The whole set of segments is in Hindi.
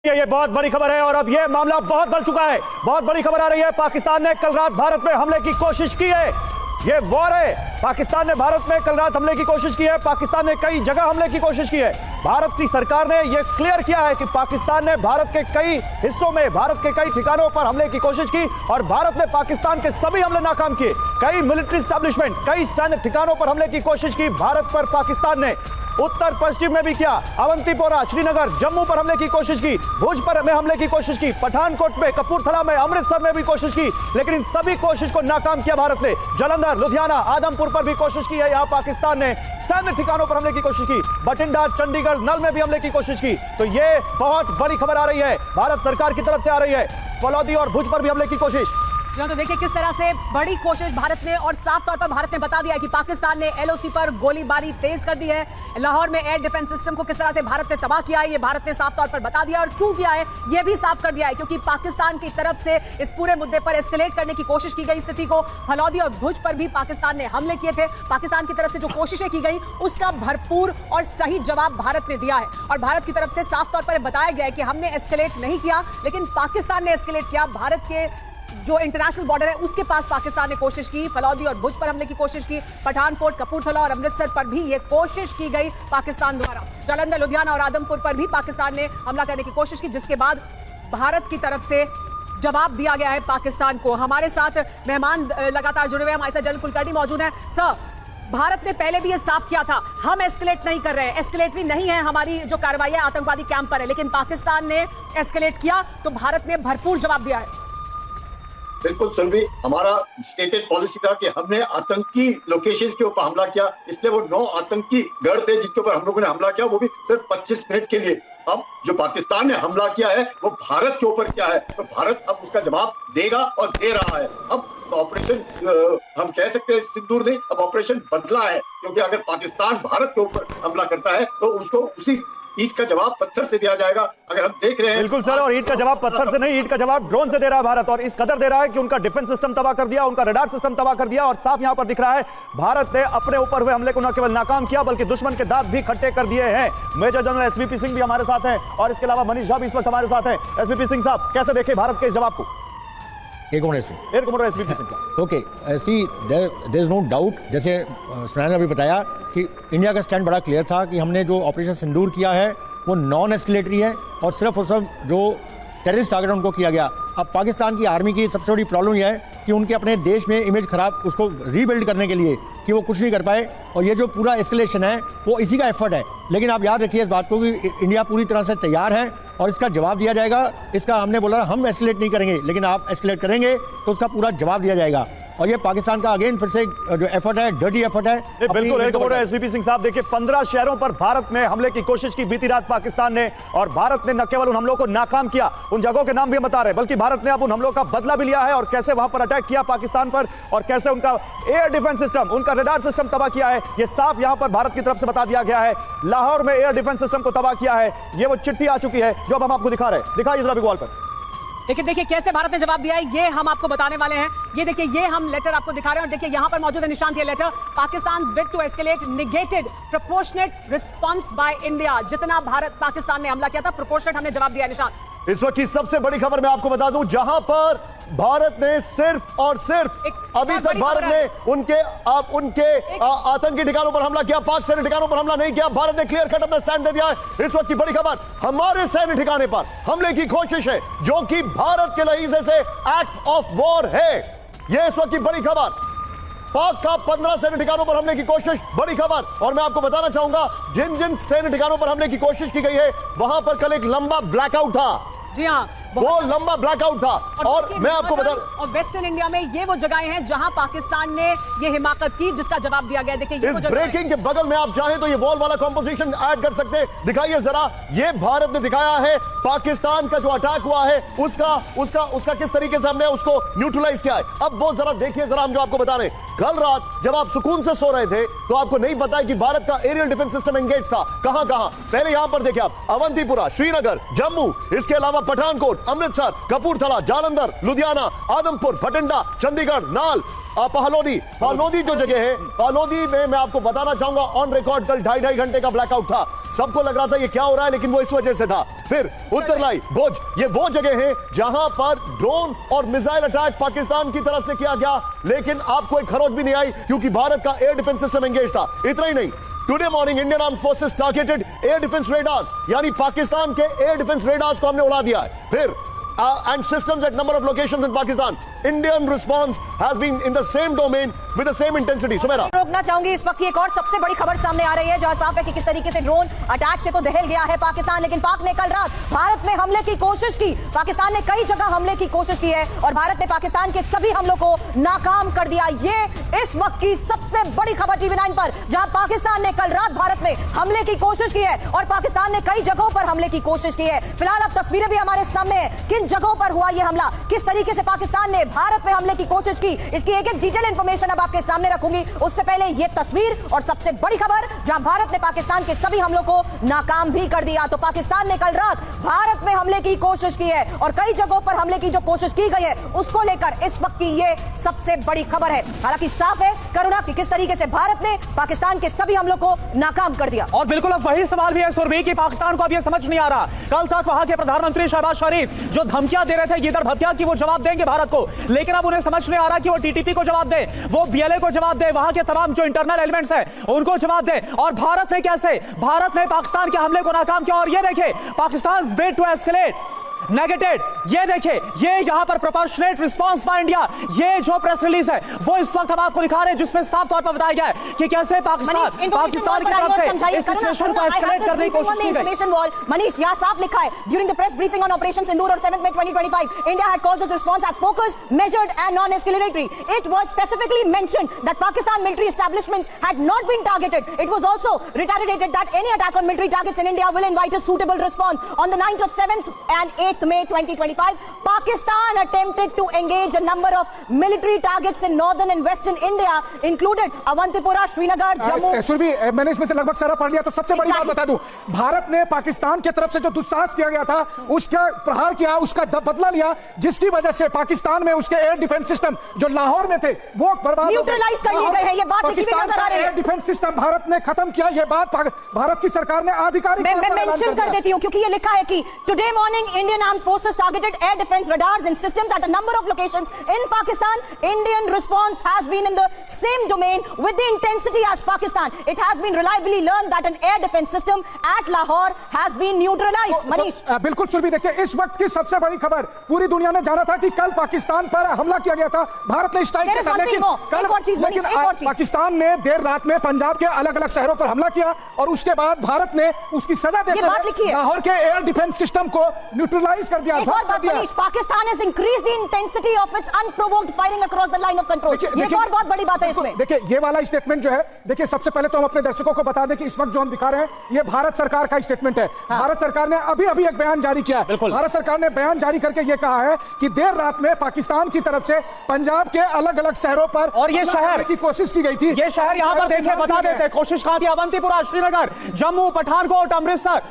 ये बहुत बड़ी खबर है और अब ये मामला बहुत बढ़ चुका है। बहुत बड़ी खबर आ रही है। पाकिस्तान ने कल रात भारत में हमले की कोशिश की है। ये वॉर है। पाकिस्तान ने भारत में कल रात हमले की कोशिश की है। पाकिस्तान ने कई जगह हमले की कोशिश की है। भारत की सरकार ने यह क्लियर किया है कि पाकिस्तान ने भारत के कई हिस्सों में, भारत के कई ठिकानों पर हमले की कोशिश की और भारत ने पाकिस्तान के सभी हमले नाकाम किए। कई मिलिट्री एस्टैब्लिशमेंट, कई सैन्य ठिकानों पर हमले की कोशिश की भारत पर पाकिस्तान ने। उत्तर पश्चिम में भी किया। अवंतीपोरा, श्रीनगर, जम्मू पर हमले की कोशिश की, भुज पर में हमले की कोशिश की, पठानकोट में, कपूरथला में, अमृतसर में भी कोशिश की, लेकिन इन सभी कोशिश को नाकाम किया भारत ने। जालंधर, लुधियाना, आदमपुर पर भी कोशिश की है। यहां पाकिस्तान ने सैन्य ठिकानों पर हमले की कोशिश की। बठिंडा, चंडीगढ़, नल में भी हमले की कोशिश की। तो यह बहुत बड़ी खबर आ रही है, भारत सरकार की तरफ से आ रही है। फलौदी और भुज पर भी हमले की कोशिश। तो देखिए किस तरह से बड़ी कोशिश भारत ने, और साफ तौर पर भारत ने बता दिया कि पाकिस्तान ने एलओसी पर गोलीबारी तेज कर दी है। लाहौर में एयर डिफेंस सिस्टम को किस तरह से भारत ने तबाह किया है, ये भारत ने साफ तौर पर बता दिया। और क्यों किया है ये भी साफ कर दिया है, क्योंकि पाकिस्तान की तरफ से इस पूरे मुद्दे पर एस्केलेट करने की कोशिश की गई स्थिति को। फलौदी और भुज पर भी पाकिस्तान ने हमले किए थे। पाकिस्तान की तरफ से जो कोशिशें की गई उसका भरपूर और सही जवाब भारत ने दिया है। और भारत की तरफ से साफ तौर पर बताया गया है कि हमने एस्केलेट नहीं किया, लेकिन पाकिस्तान ने एस्केलेट किया। भारत के जो इंटरनेशनल बॉर्डर है उसके पास पाकिस्तान ने कोशिश की, फलौदी और भुज पर हमले की कोशिश की, पठानकोट, कपूरथला और अमृतसर पर भी ये कोशिश की गई पाकिस्तान द्वारा। जालंधर, लुधियाना और आदमपुर पर भी पाकिस्तान ने हमला करने की कोशिश की, जिसके बाद भारत की तरफ से जवाब दिया गया है पाकिस्तान को। हमारे साथ मेहमान लगातार जुड़े हुए हैं, हमारे साथ जनरल कुलकर्णी मौजूद हैं। सर, भारत ने पहले भी ये साफ किया था, हम एस्केलेट नहीं कर रहे हैं, एस्केलेटरी नहीं है हमारी जो कार्रवाई है आतंकवादी कैंप पर है, लेकिन पाकिस्तान ने एस्केलेट किया तो भारत ने भरपूर जवाब दिया है। बिल्कुल सुरभि, हमारा स्टेटेड पॉलिसी था कि हमने आतंकी लोकेशन के ऊपर हमला किया, इसलिए वो 9 आतंकी गढ़ थे जिनके ऊपर हम लोगों ने हमला किया, वो भी सिर्फ 25 मिनट के लिए। अब जो पाकिस्तान ने हमला किया है वो भारत के ऊपर किया है, तो भारत अब उसका जवाब देगा और दे रहा है। अब ऑपरेशन हम कह सकते हैं सिंदूर नहीं, अब ऑपरेशन बदला है, क्योंकि अगर पाकिस्तान भारत के ऊपर हमला करता है तो उसको उसी ईंट का जवाब पत्थर से दिया जाएगा। अगर हम देख रहे हैं बिल्कुल सर, और ईंट का जवाब पत्थर से नहीं, ईंट का जवाब ड्रोन से दे रहा है भारत, और इस कदर दे रहा है कि उनका डिफेंस सिस्टम तबाह कर दिया, उनका रडार सिस्टम तबाह कर दिया। और साफ यहां पर दिख रहा है भारत ने अपने ऊपर हुए हमले को न केवल नाकाम किया बल्कि दुश्मन के दांत भी खट्टे कर दिए हैं। मेजर जनरल एसवीपी सिंह भी हमारे साथ हैं और इसके अलावा मनीष झा भी इस वक्त हमारे साथ हैं। एसवीपी सिंह साहब, कैसे देखे भारत के इस जवाब को? एयर कमांडर एसवीपी सिंह का okay, see there is no doubt, जैसे सुनैना ने अभी बताया कि इंडिया का स्टैंड बड़ा क्लियर था कि हमने जो ऑपरेशन सिंदूर किया है वो नॉन एस्केलेटरी है और सिर्फ और सिर्फ जो टेररिस्ट टारगेट उनको किया गया। अब पाकिस्तान की आर्मी की सबसे बड़ी प्रॉब्लम यह है कि उनके अपने देश में इमेज खराब, उसको रीबिल्ड करने के लिए कि वो कुछ नहीं कर पाए, और ये जो पूरा एस्केलेशन है वो इसी का एफर्ट है। लेकिन आप याद रखिए इस बात को कि इंडिया पूरी तरह से तैयार है और इसका जवाब दिया जाएगा। इसका हमने बोला हम एस्केलेट नहीं करेंगे, लेकिन आप एस्केलेट करेंगे तो उसका पूरा जवाब दिया जाएगा। और ये पाकिस्तान का अगेन फिर से जो एफर्ट है, डर्टी एफर्ट है। बिल्कुल एयर कमांडर एसवीपी सिंह साहब, देखिए 15 शहरों पर भारत में हमले की कोशिश की बीती रात पाकिस्तान ने, और भारत ने न केवल उन हमलों को नाकाम किया, उन जगहों के नाम भी हम बता रहे हैं, बल्कि भारत ने अब उन हमलों का बदला भी लिया है और कैसे वहां पर अटैक किया पाकिस्तान पर और कैसे उनका एयर डिफेंस सिस्टम, उनका रडार सिस्टम तबाह किया है, ये साफ यहां पर भारत की तरफ से बता दिया गया है। लाहौर में एयर डिफेंस सिस्टम को तबाह किया है, ये वो चिट्ठी आ चुकी है जो अब हम आपको दिखा रहे हैं। दिखाइए जरा वॉल पर। लेकिन देखिए कैसे भारत ने जवाब दिया है, ये हम आपको बताने वाले हैं। ये देखिए, ये हम लेटर आपको दिखा रहे हैं और देखिए यहां पर मौजूद है निशांत, ये letter, Pakistan bid to escalate negated proportionate response by India. जितना भारत पाकिस्तान ने हमला किया था, प्रोपोर्शनेट हमने जवाब दिया है। निशांत, इस वक्त की सबसे बड़ी खबर मैं आपको बता दूं, जहां पर भारत ने सिर्फ और सिर्फ अभी तक भारत ने उनके आतंकी ठिकानों पर हमला किया, पाक सैन्य ठिकानों पर हमला नहीं किया। भारत ने क्लियर कट अपना स्टैंड दे दिया है। इस वक्त की बड़ी खबर, हमारे सैन्य ठिकाने पर हमले की कोशिश है, जो कि भारत के लहीजे से एक्ट ऑफ वॉर है। यह इस वक्त की बड़ी खबर, पाक का 15 सैन्य ठिकानों पर हमले की कोशिश, बड़ी खबर। और मैं आपको बताना चाहूंगा जिन जिन सैन्य ठिकानों पर हमले की कोशिश की गई है वहां पर कल एक लंबा ब्लैकआउट था। जी हाँ, वो लंबा ब्लैकआउट था। और मैं आपको बता, और वेस्टर्न इंडिया में ये वो जगहें हैं जहां पाकिस्तान ने ये हिमाकत की, जिसका जवाब दिया गया। देखिए ये इस ब्रेकिंग के बगल में आप चाहें तो ये वॉल वाला कंपोजिशन ऐड कर सकते हैं। दिखाइए जरा, ये भारत ने दिखाया है पाकिस्तान का जो अटैक हुआ है उसका किस तरीके से हमने उसको न्यूट्रलाइज किया है। अब वो जरा देखिए, जरा हम जो आपको बता रहे हैं, कल रात जब आप सुकून से सो रहे थे तो आपको नहीं पता है कि भारत का एरियल डिफेंस सिस्टम एंगेज था। कहां कहां? पहले यहां पर देखिए आप, अवंतीपुरा, श्रीनगर, जम्मू, इसके अलावा पठानकोट, फिरोजपुर, अमृतसर, कपूरथला, जालंधर, लुधियाना, आदमपुर, भटिंडा, चंडीगढ़, नाल, फालोदी जो जगह है, फालोदी में मैं आपको बताना चाहूंगा ऑन रिकॉर्ड कल 2.5 घंटे का ब्लैकआउट था। सबको लग रहा था ये क्या हो रहा है, लेकिन वो इस वजह से था। फिर उत्तरलाई, भुज, ये वो जगह है जहां पर ड्रोन और मिसाइल अटैक पाकिस्तान की तरफ से किया गया, लेकिन आपको एक खरोच भी नहीं आई क्योंकि भारत का एयर डिफेंस सिस्टम एंगेज था। इतना ही नहीं, today morning Indian arm forces targeted air defence radars, यानी पाकिस्तान के एयर डिफेंस रेडार्स को हमने उड़ा दिया है। फिर and systems at number of locations in Pakistan. Indian response has been in the same domain with the same intensity. Sumera, रोकना चाहूंगी इस वक्त की एक और सबसे बड़ी खबर सामने आ रही है जहां साफ है कि किस तरीके से ड्रोन अटैक से तो दहल गया है पाकिस्तान, लेकिन पाक ने कल रात भारत में हमले की कोशिश की। पाकिस्तान ने कई जगह हमले की कोशिश की है और भारत ने पाकिस्तान के सभी हमलों को नाकाम कर दिया। ये इस वक्त की सबसे बड़ी खबर टीवी 9 पर, जहां पाकिस्तान ने कल रात भारत में हमले की कोशिश की है और पाकिस्तान ने कई जगहों पर हमले की कोशिश की है। फिलहाल अब तस्वीरें भी हमारे सामने हैं, किन जगहों पर हुआ यह हमला, किस तरीके से पाकिस्तान ने भारत में हमले की कोशिश की, इसकी एक एक डिटेल इंफॉर्मेशन अब आपके सामने रखूंगी। उससे पहले यह तस्वीर और सबसे बड़ी खबर, जहां भारत ने पाकिस्तान के सभी हमलों को नाकाम भी कर दिया। तो पाकिस्तान ने कल रात भारत में हमले की कोशिश की है और कई जगहों पर हमले की जो कोशिश की गई है उसको लेकर इस वक्त की यह सबसे बड़ी खबर है। हालांकि साफ है करुणा कि किस तरीके से भारत ने पाकिस्तान के सभी हमलों को नाकाम कर दिया। और बिल्कुल अब वही सवाल भी है सुरभि कि पाकिस्तान को अब यह समझ नहीं आ रहा, कल तक वहां के प्रधानमंत्री शहबाज शरीफ जो धमकियां दे रहे थे गिदड़ भतिया की वो जवाब देंगे भारत को, लेकिन अब उन्हें समझ नहीं आ रहा कि वो टीटीपी को जवाब दे, वो बीएलए को जवाब दे, वहां के तमाम जो इंटरनल एलिमेंट्स हैं उनको जवाब दे। और भारत ने कैसे, भारत ने पाकिस्तान के हमले को नाकाम किया। और ये देखे Pakistan bid to escalate negated, ये देखिए ये यहां पर प्रोपोर्शनेट रिस्पांस बाय इंडिया, ये जो प्रेस रिलीज है वो इस वक्त हम आपको दिखा रहे हैं जिसमें साफ तौर पर बताया गया है कि कैसे पाकिस्तान की तरफ से इस सिचुएशन को एस्केलेट करने की कोशिश की गई। मनीष, यहां साफ लिखा है during the press briefing on Operation Sindoor और 7 May 2025 India had called its response as focused, measured and non-escalatory. It was specifically mentioned that Pakistan military establishments had not been targeted. It was also reiterated that any attack on military targets in India will invite a suitable response. On the 9th of 7th and 8th May 2025, Pakistan attempted to engage a number of military targets in northern and western India, included Avantipura, Srinagar, Jammu. Surabhi, मैंने इसमें से लगभग सारा पढ़ लिया, तो सबसे बड़ी बात बता दूं, भारत ने पाकिस्तान की तरफ से जो दुस्साहस किया गया था उसका प्रहार किया, उसका बदला लिया, जिसकी वजह से पाकिस्तान में उसके एयर डिफेंस सिस्टम जो लाहौर में थे वो बर्बाद, न्यूट्रलाइज कर लिए गए हैं। ये बात लिखी हुई नजर आ रही है। एयर डिफेंस सिस्टम भारत ने खत्म किया, ये बात भारत की सरकार ने आधिकारिक मैं मेंशन कर देती हूं क्योंकि ये लिखा है कि today morning Indian armed forces targeted air defense radars and systems at a number of locations in Pakistan. Indian response has been in the same domain with the intensity as Pakistan. It has been reliably learned that an air defense system at Lahore has been neutralized. Manish, बिल्कुल सुरभि, देखिए इस वक्त की सबसे बड़ी खबर, पूरी दुनिया ने जाना था कि कल पाकिस्तान पर हमला किया गया था, भारत ने स्ट्राइक किया था, लेकिन पाकिस्तान ने देर रात में पंजाब के अलग अलग शहरों पर हमला किया और उसके बाद भारत ने उसकी सजा देकर लाहौर के एयर डिफेंस सिस्टम को न्यूट्रलाइज कर दिया। एक और बात Manish, Pakistan has increased the intensity of its unprovoked firing across the line of control. ये एक और बहुत बड़ी बात है इसमें। देखिए ये वाला स्टेटमेंट जो है, देखिए सबसे पहले तो हम अपने दर्शकों को बता दें कि इस वक्त जो हम दिखा रहे हैं ये भारत सरकार का स्टेटमेंट है। भारत सरकार ने अभी एक बयान जारी किया है। भारत सरकार ने बयान जारी करके ये कहा है कि देर रात में पाकिस्तान की तरफ से पंजाब के अलग अलग शहरों पर और ये शहर की कोशिश की गई थी। ये शहर यहां पर देखिए बता देते हैं कोशिश कहां थी, अवंतीपुरा, श्रीनगर, जम्मू, पठानकोट, अमृतसर,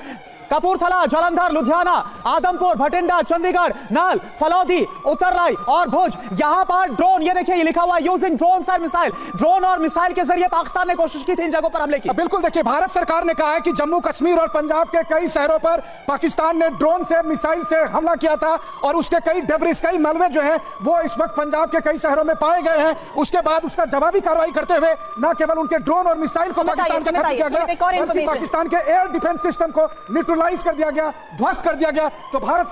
कपूरथला, जालंधर, लुधियाना, आदमपुर, भटिंडा, चंडीगढ़, नाल, फलौदी, उत्तरलाई और भुज, यहां पर ड्रोन, ये देखिए ये लिखा हुआ है using drone and missile, drone और मिसाइल के जरिए पाकिस्तान ने कोशिश की थी इन जगहों पर हमले की। बिल्कुल, देखिए भारत सरकार ने कहा है कि जम्मू कश्मीर और पंजाब के कई शहरों पर पाकिस्तान ने ड्रोन से, मिसाइल से हमला किया था और उसके कई डेब्रिस, कई मलबे जो हैं वो इस वक्त पंजाब के कई शहरों में पाए गए हैं। उसके बाद उसका जवाबी कार्रवाई करते हुए न केवल उनके ड्रोन और मिसाइल को पाकिस्तान से खत्म किया गया, बल्कि पाकिस्तान के एयर डिफेंस सिस्टम को न्यूट्रलाइज कर दिया गया, ध्वस्त कर दिया गया। तो भारत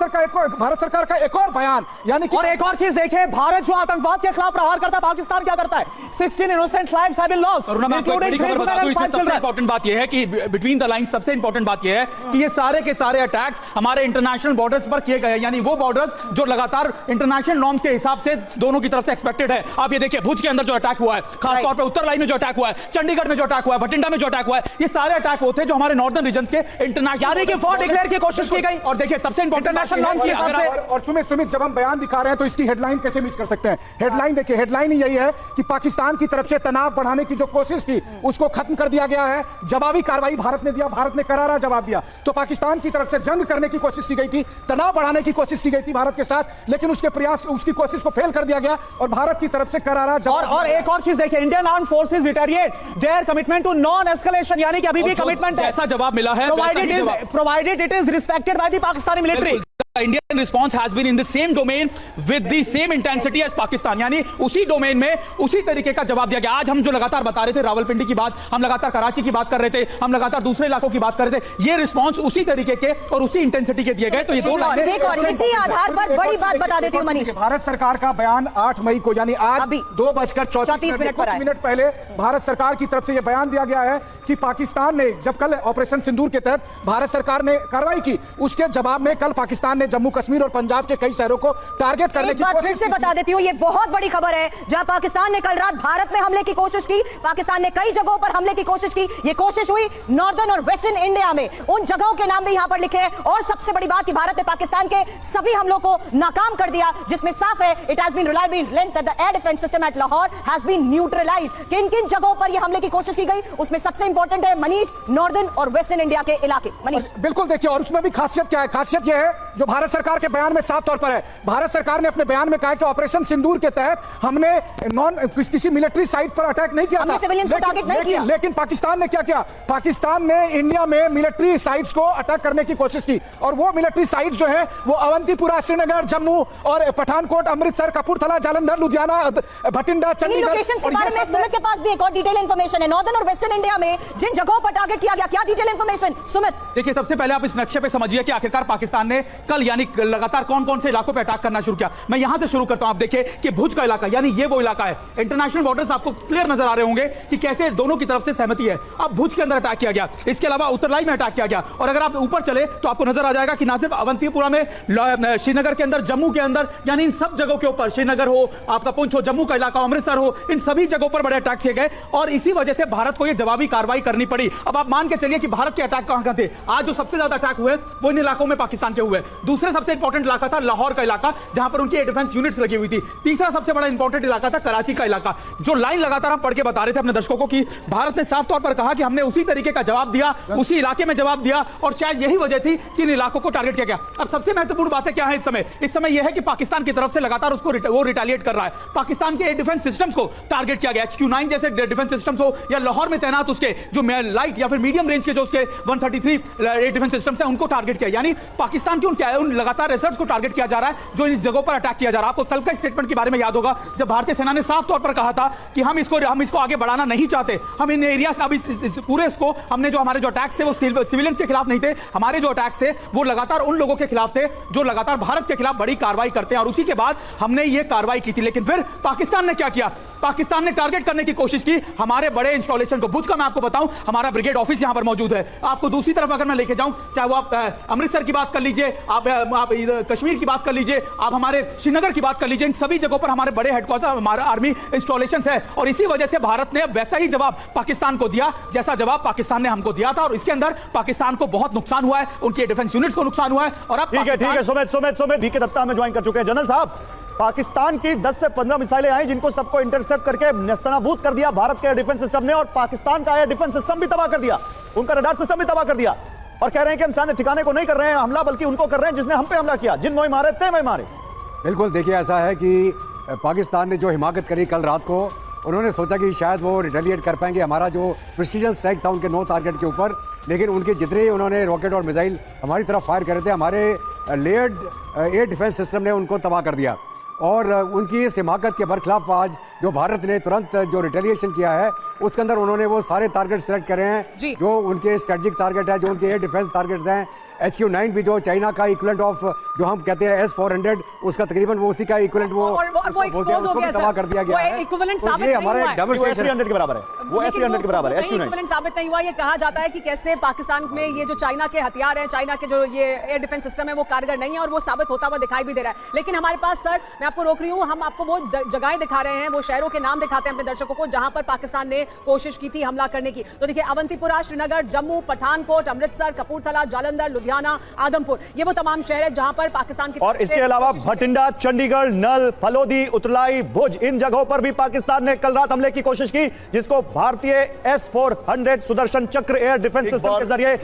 सरकार का एक और बयान, यानी कि और एक और चीज देखिए, भारत जो आतंकवाद के खिलाफ प्रहार करता है, पाकिस्तान क्या करता है? 16 innocent lives have been lost, including 3 women and 5 children। Important बात यह है कि बिटवीन द लाइंस सबसे इंपॉर्टेंट बात यह है कि ये सारे के सारे अटैक्स हमारे इंटरनेशनल बॉर्डर्स पर किए गए हैं, यानी वो बॉर्डर्स जो लगातार इंटरनेशनल नॉर्म्स के हिसाब से दोनों की तरफ से एक्सपेक्टेड है। आप ये देखिए भुज के अंदर जो अटैक हुआ है, खासतौर पर उत्तर लाइन में जो अटैक हुआ है, चंडीगढ़ में जो अटैक हुआ है, भटिंडा में जो अटैक हुआ है, ये सारे अटैक होते हैं जो हमारे नॉर्दर्न रीजन के इंटरनेशनल, यानी कि गल्फ वॉर डिक्लेयर की कोशिश की गई। और देखिए सबसे इंपॉर्टेंट इंटरनेशनल नॉर्म्स के हिसाब से। और सुमित जब हम बयान दिखा रहे हैं तो इसकी हेडलाइन कैसे मिस कर सकते हैं? हेडलाइन देखिए, हेडलाइन यही है कि पाकिस्तान की तरफ से तनाव बढ़ाने की जो कोशिश थी उसको खत्म कर दिया गया है। जवाबी कार्रवाई भारत ने दिया, भारत ने करारा जवाब दिया। तो पाकिस्तान की तरफ से जंग करने की कोशिश की गई थी, तनाव बढ़ाने की कोशिश की गई थी भारत के साथ, लेकिन उसके प्रयास, उसकी कोशिश को फेल कर दिया गया और भारत की तरफ से करारा जवाब। और एक और चीज देखिए, Indian armed forces retaliate their commitment to non escalation, यानी कि अभी भी कमिटमेंट है, ऐसा जवाब मिला है, provided it is respected by the Pakistani military. Indian response has been in the same domain with the same intensity as Pakistan, यानी उसी डोमेन में उसी तरीके का जवाब दिया गया। आज हम जो लगातार बता रहे थे रावलपिंडी की बात, हम लगातार कराची की बात कर रहे थे, हम लगातार दूसरे इलाकों की बात कर रहे थे, ये रिस्पॉन्स उसी तरीके के और उसी इंटेंसिटी के दिए गए। तो ये दो इसी आधार पर बड़ी बात बता देती हूं मनीष। भारत सरकार का बयान 8 मई को, यानी आज 2:34 मिनट पहले भारत सरकार की तरफ से यह बयान दिया गया है कि पाकिस्तान ने जब कल ऑपरेशन सिंदूर के तहत भारत सरकार ने कार्रवाई की, उसके जवाब में कल पाकिस्तान ने जम्मू कश्मीर और पंजाब के कई शहरों को टारगेट करने की कोशिश। फिर से बता देती हूं, ये बहुत बड़ी खबर है, जहां पाकिस्तान ने कल रात भारत में हमले की कोशिश की, पाकिस्तान ने कई जगहों पर हमले की कोशिश की। ये कोशिश हुई नॉर्दर्न और वेस्टर्न इंडिया में, उन जगहों के नाम भी यहां पर लिखे हैं। और सबसे बड़ी बात कि भारत ने पाकिस्तान के सभी हमलों को नाकाम कर दिया, जिसमें साफ है it has been reliable length that the air defence system at Lahore has been neutralised. किन-किन जगहों पर यह हमले की कोशिश की गई, उसमें सबसे इंपॉर्टेंट है मनीष, नॉर्दर्न और वेस्टर्न इंडिया के इलाके। मनीष बिल्कुल देखिए, और उसमें भी खासियत क्या है? खासियत यह है जो भारत सरकार के बयान में साफ तौर पर है। भारत सरकार ने अपने बयान में कहा कि ऑपरेशन सिंदूर के तहत हमने किसी मिलिट्री साइट पर अटैक नहीं किया था, सिविलियंस को टारगेट नहीं किया। लेकिन पाकिस्तान ने क्या किया? पाकिस्तान ने इंडिया में मिलिट्री साइट्स को अटैक करने की कोशिश की, और वो मिलिट्री साइट्स जो है वो अवंतीपुरा, श्रीनगर, जम्मू और पठानकोट, अमृतसर, कपूरथला, जालंधर, लुधियाना, भटिंडा, चंडीगढ़। लोकेशंस के बारे में सुमित के पास भी एक और डिटेल इंफॉर्मेशन है। नॉर्दर्न और वेस्टर्न इंडिया में जिन जगहों पर टारगेट किया गया, क्या डिटेल इंफॉर्मेशन सुमित? देखिए, सबसे पहले आप इस नक्शे पे समझिए कि आखिरकार पाकिस्तान ने कल यानी लगातार कौन-कौन से इलाकों पे अटैक करना शुरू किया। मैं यहां से शुरू करता हूं। आप देखिए कि भुज का इलाका, यानी ये वो इलाका है, इंटरनेशनल बॉर्डर्स आपको क्लियर नजर आ रहे होंगे कि कैसे दोनों की तरफ से सहमति है। अब भुज के अंदर अटैक किया गया, इसके अलावा उत्तरलाई में अटैक किया गया, और अगर आप ऊपर चले तो आपको नजर आ जाएगा कि ना सिर्फ अवंतीपुरा में, श्रीनगर के अंदर, जम्मू के अंदर, यानी इन सब जगहों के ऊपर, श्रीनगर हो, आपका पुंछ हो, जम्मू का इलाका, अमृतसर हो, इन सभी जगहों पर बड़े अटैक किए गए, और इसी वजह से भारत को यह जवाबी कार्रवाई करनी पड़ी। अब आप मान के चलिए कि भारत के अटैक कहां थे। आज जो सबसे ज्यादा अटैक हुए वो इन इलाकों में पाकिस्तान के हुए। दूसरे सबसे इंपॉर्टेंट इलाका था लाहौर का इलाका, जहां पर उनकी डिफेंस यूनिट्स लगी हुई थी। तीसरा सबसे बड़ा इंपॉर्टेंट इलाका था कराची का इलाका। जो लाइन लगातार हम पढ़ के बता रहे थे अपने दर्शकों को कि भारत ने साफ तौर पर कहा कि हमने उसी तरीके का जवाब दिया, उसी इलाके में जवाब दिया, और शायद यही वजह थी कि इन इलाकों को टारगेट किया गया। अब सबसे महत्वपूर्ण बातें क्या है इस समय यह है कि पाकिस्तान की तरफ से लगातार उसको वो रिटेलिएट कर रहा है। पाकिस्तान के एयर डिफेंस सिस्टम्स को टारगेट किया गया, HQ-9 जैसे डिफेंस सिस्टम्स हो, या लाहौर में तैनात उसके जो लाइट या फिर मीडियम रेंज के जो उसके 133 एयर डिफेंस सिस्टम्स हैं, उनको टारगेट किया। यानी पाकिस्तान की उन लगातार एसर्ट्स को टारगेट किया जा रहा है जो इन जगहों पर अटैक किया जा रहा है। आपको कल का स्टेटमेंट के बारे में याद होगा, जब भारतीय सेना ने साफ तौर पर कहा था कि हम इसको आगे बढ़ाना नहीं चाहते, हम इन एरियाज, अब इस पूरे इसको हमने जो हमारे जो अटैक्स थे वो सिविलियंस के खिलाफ नहीं थे, हमारे जो अटैक्स थे वो लगातार उन लोगों के खिलाफ थे जो लगातार भारत के खिलाफ बड़ी कार्रवाई करते हैं, और उसी के बाद हमने ये कार्रवाई की थी। लेकिन फिर पाकिस्तान ने क्या किया? पाकिस्तान ने टारगेट करने की कोशिश की हमारे बड़े इंस्टॉलेशन को। भुज का मैं आपको बताऊं, हमारा ब्रिगेड ऑफिस यहां पर मौजूद है। आपको दूसरी तरफ अगर मैं लेके जाऊं, चाहे वो आप अमृतसर की बात कर लीजिए, आप कश्मीर की बात कर लीजिए, आप हमारे श्रीनगर की बात कर लीजिए, इन सभी जगहों पर हमारे बड़े हेडक्वार्टर, हमारा आर्मी इंस्टॉलेशंस है। और इसी वजह से भारत ने वैसा ही जवाब पाकिस्तान को दिया जैसा जवाब पाकिस्तान ने हमको दिया था, और इसके अंदर पाकिस्तान को बहुत नुकसान हुआ है, उनके डिफेंस यूनिट्स को नुकसान हुआ है। और अब ठीक है सुमित वीके दत्ता हमें ज्वाइन कर चुके हैं। जनरल साहब, पाकिस्तान की 10 से 15 मिसाइलें आई जिनको सबको इंटरसेप्ट करके नेस्तनाबूद कर दिया भारत के एयर डिफेंस सिस्टम ने, और पाकिस्तान का एयर डिफेंस सिस्टम भी तबाह कर दिया, उनका रडार सिस्टम भी तबाह कर दिया, और कह रहे हैं कि हम सामने ठिकाने को नहीं कर रहे हैं हमला, बल्कि उनको कर रहे हैं जिसने हम पे हमला किया, जिन मोह मारे ते मोह मारे। बिल्कुल, देखिए ऐसा है कि पाकिस्तान ने जो हिमाकत करी कल रात को, उन्होंने सोचा कि शायद वो रिटेलिएट कर पाएंगे हमारा जो प्रिसीजन स्ट्राइक था उनके 9 टारगेट के ऊपर, लेकिन उनके जितने उन्होंने रॉकेट और मिसाइल हमारी तरफ फायर करे थे, हमारे लेयर्ड एयर डिफेंस सिस्टम ने उनको तबाह कर दिया। और उनकी इस हिमाकत के बरखिलाफ आज जो भारत ने तुरंत जो रिटेलिएशन किया है उसके अंदर उन्होंने वो सारे टारगेट सेलेक्ट करे हैं जो उनके स्ट्रेटेजिक टारगेट है, जो उनके एयर डिफेंस टारगेट्स हैं। HQ-9 भी जो चाइना का इक्विवेलेंट ऑफ जो हम कहते हैं S-400, उसका तकरीबन वो उसी का इक्विवेलेंट वो बोलते हैं, उसको भी तबाह कर दिया गया है। तो ये हमारे डेमोंस्ट्रेशन S-300 के बराबर है, वो S-300 के बराबर है। HQ-9 साबित नहीं हुआ। ये कहा जाता है कि कैसे पाकिस्तान में ये जो चाइना के हथियार हैं, चाइना के जो ये एयर डिफेंस सिस्टम है वो कारगर नहीं है, और वो साबित होता हुआ दिखाई भी दे रहा है। लेकिन हमारे पास, सर मैं आपको रोक रही हूँ, हम आपको वो जगहें दिखा रहे हैं, वो शहरों के नाम दिखाते हैं अपने दर्शकों को जहां पर पाकिस्तान ने कोशिश की थी हमला करने की। तो देखिए, अवंतीपुरा, श्रीनगर, जम्मू, पठानकोट, अमृतसर, कपूरथला, जालंधर, लुधियाना, आदमपुर, ये वो तमाम शहर है जहां पर पाकिस्तान की और इसके अलावा भटिंडा, चंडीगढ़, नल, फलोदी, उतलाई, भुज, इन जगहों पर भी पाकिस्तान ने कल रात हमले की कोशिश की, जिसको भारतीय S-400 सुदर्शन चक्र एयर डिफेंस सिस्टम के जरिए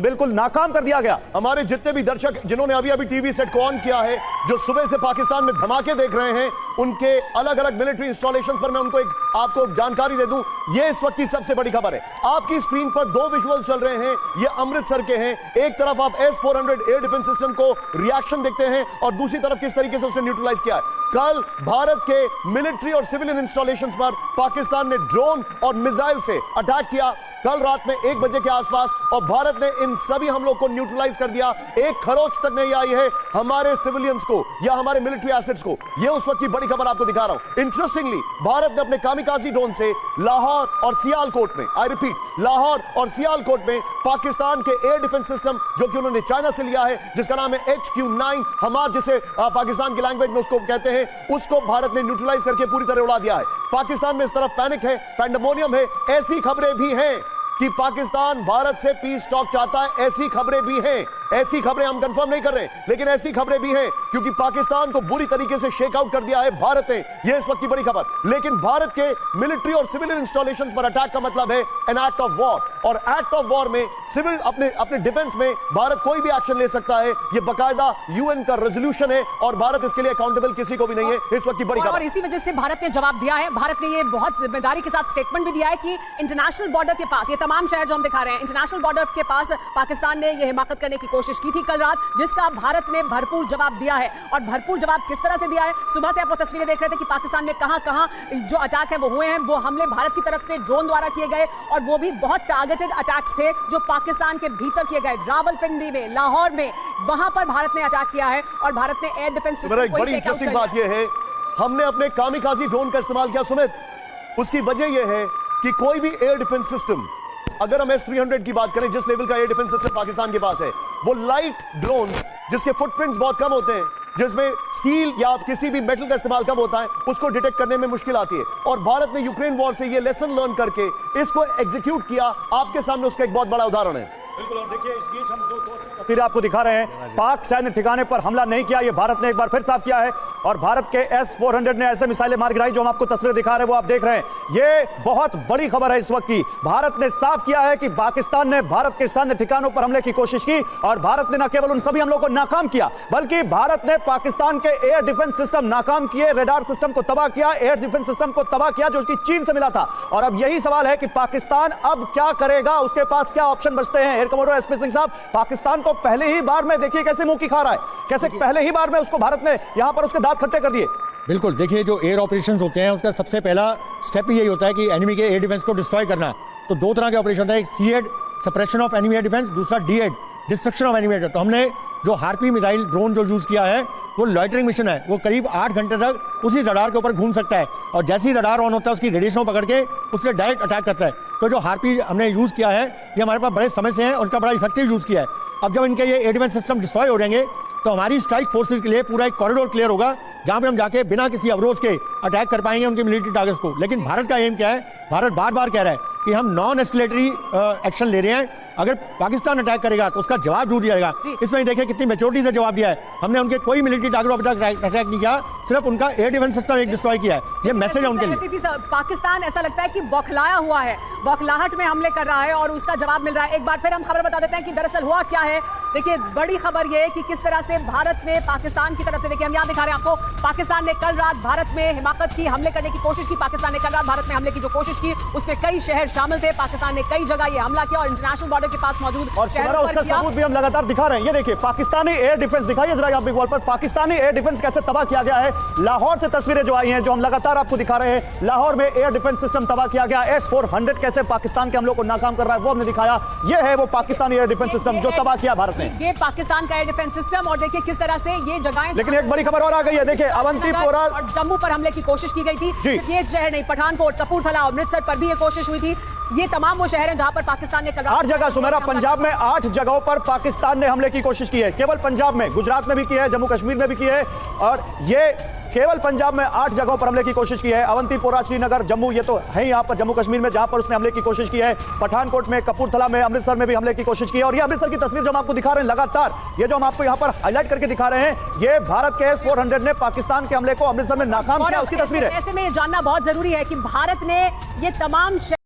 बिल्कुल नाकाम कर दिया गया। हमारे जितने भी दर्शक जिन्होंने अभी अभी टीवी सेट को ऑन किया है, जो सुबह से पाकिस्तान में धमाके देख रहे हैं, उनके अलग अलग मिलिट्री इंस्टॉलेशंस पर मैं उनको आपको जानकारी दे दूं। ये इस वक्त की सबसे बड़ी खबर है। आपकी स्क्रीन पर दो विजुअल चल रहे हैं, ये अमृतसर के हैं। एक तरफ आप S-400 एयर डिफेंस सिस्टम को रिएक्शन देखते हैं और दूसरी तरफ किस तरीके से उसने न्यूट्रलाइज किया है। कल भारत के मिलिट्री और सिविलियन इंस्टॉलेशंस पर पाकिस्तान ने ड्रोन और मिसाइल से अटैक किया कल रात में 1 बजे के आसपास, और भारत ने इन सभी हमलों को न्यूट्रलाइज कर दिया। एक खरोच तक नहीं आई है हमारे सिविलियंस को या हमारे मिलिट्री एसेट्स को। यह उस वक्त की बड़ी खबर आपको दिखा रहा हूं। इंटरेस्टिंगली, भारत ने अपने कामिकाजी ड्रोन से लाहौर और सियालकोट में, आई रिपीट, लाहौर और सियालकोट में पाकिस्तान के एयर डिफेंस सिस्टम, जो कि उन्होंने चाइना से लिया है, जिसका नाम है HQ-9 हमार, जिसे पाकिस्तान की लैंग्वेज में उसको कहते हैं, उसको भारत ने न्यूट्रलाइज करके पूरी तरह उड़ा दिया है। पाकिस्तान में इस तरफ पैनिक है, पैंडेमोनियम है। ऐसी खबरें भी हैं कि पाकिस्तान भारत से पीस टॉक चाहता है, ऐसी खबरें भी हैं। ऐसी खबरें हम कंफर्म नहीं कर रहे, लेकिन ऐसी खबरें भी हैं, क्योंकि पाकिस्तान को बुरी तरीके से शेक आउट कर दिया है भारत ने। यह इस वक्त की बड़ी खबर। लेकिन भारत के मिलिट्री और सिविलियन इंस्टॉलेशंस पर अटैक का मतलब है एन एक्ट ऑफ वॉर, और एक्ट ऑफ वॉर में सिविल अपने डिफेंस में भारत कोई भी एक्शन ले सकता है। यह बाकायदा UN का रेजोल्यूशन है और भारत इसके लिए अकाउंटेबल किसी को भी नहीं है। इस वक्त की बड़ी खबर। और इसी वजह से भारत ने जवाब दिया है। भारत ने यह बहुत जिम्मेदारी के साथ स्टेटमेंट भी दिया है कि इंटरनेशनल बॉर्डर के पास, ये तमाम शहर जो हम दिखा रहे हैं, इंटरनेशनल बॉर्डर के पास पाकिस्तान ने यह हिमाकत करने की कोशिश की थी कल रात, जिसका भारत ने भरपूर जवाब दिया है। और भरपूर जवाब किस तरह से दिया है? सुबह से आप वो तस्वीरें देख रहे थे कि पाकिस्तान में कहां-कहां जो अटैक है वो हुए हैं। वो हमले भारत की तरफ से ड्रोन द्वारा किए गए, और वो भी बहुत टारगेटेड अटैक्स थे जो पाकिस्तान के भीतर किए गए। रावलपिंडी में, लाहौर में, वहां पर भारत ने अटैक किया है और भारत ने एयर डिफेंस सिस्टम को बड़ी इंटरेस्टिंग बात यह है, हमने अपने कामिकाजी ड्रोन का इस्तेमाल किया सुमित। उसकी वजह यह है कि कोई भी एयर डिफेंस सिस्टम, अगर हम S-300 की बात करें, जिस लेवल का एयर डिफेंस सिस्टम पाकिस्तान के पास है, वो लाइट ड्रोन जिसके फुटप्रिंट्स बहुत कम होते हैं, जिसमें स्टील या किसी भी मेटल का इस्तेमाल कम होता है, उसको डिटेक्ट करने में मुश्किल आती है। और भारत ने यूक्रेन वॉर से ये लेसन लर्न करके इसको एग्जीक्यूट किया। आपके सामने उसका एक बहुत बड़ा उदाहरण है। बिल्कुल, और देखिए इस बीच हम दो तस्वीरें आपको दिखा रहे हैं। पाक सैन्य ठिकाने पर हमला नहीं किया, ये भारत ने एक बार फिर साफ किया है, और भारत के S-400 ने ऐसे मिसाइलें मार गिराई जो हम आपको तस्वीरें दिखा रहे हैं, वो आप देख रहे हैं। ये बहुत बड़ी खबर है इस वक्त की। भारत ने साफ किया है कि पाकिस्तान ने भारत के सैन्य ठिकानों पर हमले की कोशिश की, और भारत ने न केवल उन सभी हमलों को नाकाम किया, बल्कि भारत ने पाकिस्तान के एयर डिफेंस सिस्टम नाकाम किए, रेडार सिस्टम को तबाह किया, एयर डिफेंस सिस्टम को तबाह किया जो उसकी चीन से मिला था। और अब यही सवाल है कि पाकिस्तान अब क्या करेगा, उसके पास क्या ऑप्शन बचते हैं। एयर कमांडर SP सिंह साहब, पाकिस्तान तो पहले ही बार में देखिए कैसे मुंह की खा रहा है, कैसे पहले ही बार में उसको भारत ने यहां पर उसके दांत खट्टे कर दिए। बिल्कुल, देखिए जो एयर ऑपरेशंस होते हैं उसका सबसे पहला स्टेप ही यही होता है कि एनिमी के एयर डिफेंस को डिस्ट्रॉय करना है। तो दो तरह के ऑपरेशन होते हैं, एक C-8 suppression of enemy air defence, दूसरा D-8 destruction of enemy air. तो हमने जो हार्पी मिसाइल ड्रोन जो यूज़ किया है वो लॉइटरिंग मिशन है, वो करीब 8 घंटे तक उसी रडार के ऊपर घूम सकता है, और जैसे ही रडार ऑन होता है उसकी रेडिएशन पकड़ के उस पर डायरेक्ट अटैक करता है। तो जो हार्पी हमने यूज़ किया है ये हमारे पास बड़े समय से हैं और उनका बड़ा इफेक्टिव यूज़ किया है। अब जब इनके ये एयर डिफेंस सिस्टम डिस्ट्रॉय हो जाएंगे तो हमारी स्ट्राइक फोर्सेज के लिए पूरा एक कॉरिडोर क्लियर होगा, जहां पे हम जाके बिना किसी अवरोध के अटैक कर पाएंगे उनके मिलिट्री टारगेट्स को। लेकिन भारत का एम क्या है? भारत बार बार कह रहा है कि हम नॉन एस्केलेटरी एक्शन ले रहे हैं। अगर पाकिस्तान अटैक करेगा तो उसका जवाब जरूर दिया जाएगा। इसमें देखिए कितनी मैच्योरिटी से जवाब दिया है। हमने उनके कोई मिलिट्री टारगेट पर अटैक नहीं किया, सिर्फ उनका एयर डिफेंस सिस्टम एक डिस्ट्रॉय किया है। ये मैसेज है उनके लिए। पाकिस्तान ऐसा लगता है कि बौखलाया हुआ है, बौखलाहट में हमले कर रहा है और उसका जवाब मिल रहा है। एक बार फिर हम खबर बता देते हैं कि दरअसल हुआ क्या है। देखिए, बड़ी खबर ये है कि किस तरह से भारत ने पाकिस्तान की तरफ से, देखिए हम यहां दिखा रहे हैं आपको, पाकिस्तान ने कल रात भारत में हिमाकत की, हमले करने की कोशिश की। पाकिस्तान ने कल रात भारत में हमले की जो कोशिश की उसमें कई शहर शामिल थे। पाकिस्तान ने कई जगह ये हमला किया और इंटरनेशनल बॉर्डर के पास मौजूद और उसका सबूत भी हम लगातार दिखा रहे हैं। ये देखिए पाकिस्तानी एयर डिफेंस, दिखाइए जरा आप बिग वॉल पर पाकिस्तानी एयर डिफेंस कैसे तबाह किया गया है। लाहौर से तस्वीरें जो आई हैं, जो हम लगातार आपको दिखा रहे हैं, लाहौर में एयर डिफेंस सिस्टम तबाह किया गया। S-400 कैसे पाकिस्तान के हमलों को नाकाम कर रहा है वो हमने दिखाया। ये है वो पाकिस्तानी एयर डिफेंस सिस्टम जो तबाह किया भारत ने। ये पाकिस्तान का एयर डिफेंस सिस्टम, और देखिए किस तरह से ये जगहें। लेकिन एक बड़ी खबर और आ गई है, देखिए अवंतीपोरा और जम्मू पर हमले की कोशिश की गई थी। ये शहर नहीं, पठानकोट, कपूरथला, अमृतसर पर भी ये कोशिश हुई थी। ये तमाम वो शहर हैं जहां पर पाकिस्तान ने कल 8 जगह सुमेरा, पंजाब में 8 जगहों पर पाकिस्तान ने हमले की कोशिश की है। केवल पंजाब में, गुजरात में भी की है, जम्मू कश्मीर में भी की है, और ये केवल पंजाब में 8 जगहों पर हमले की कोशिश की है। अवंतीपोरा, श्रीनगर, जम्मू, ये तो है यहां पर जम्मू कश्मीर में जहां पर उसने हमले की कोशिश की है। पठानकोट में, कपूरथला में, अमृतसर में भी हमले की कोशिश की है। और ये अमृतसर की तस्वीर जो हम आपको दिखा रहे हैं लगातार, ये जो हम आपको यहां पर हाईलाइट करके दिखा रहे हैं, ये भारत के S-400 ने पाकिस्तान के हमले को अमृतसर में नाकाम किया, उसकी तस्वीर है। ऐसे में ये जानना बहुत जरूरी है कि भारत ने ये तमाम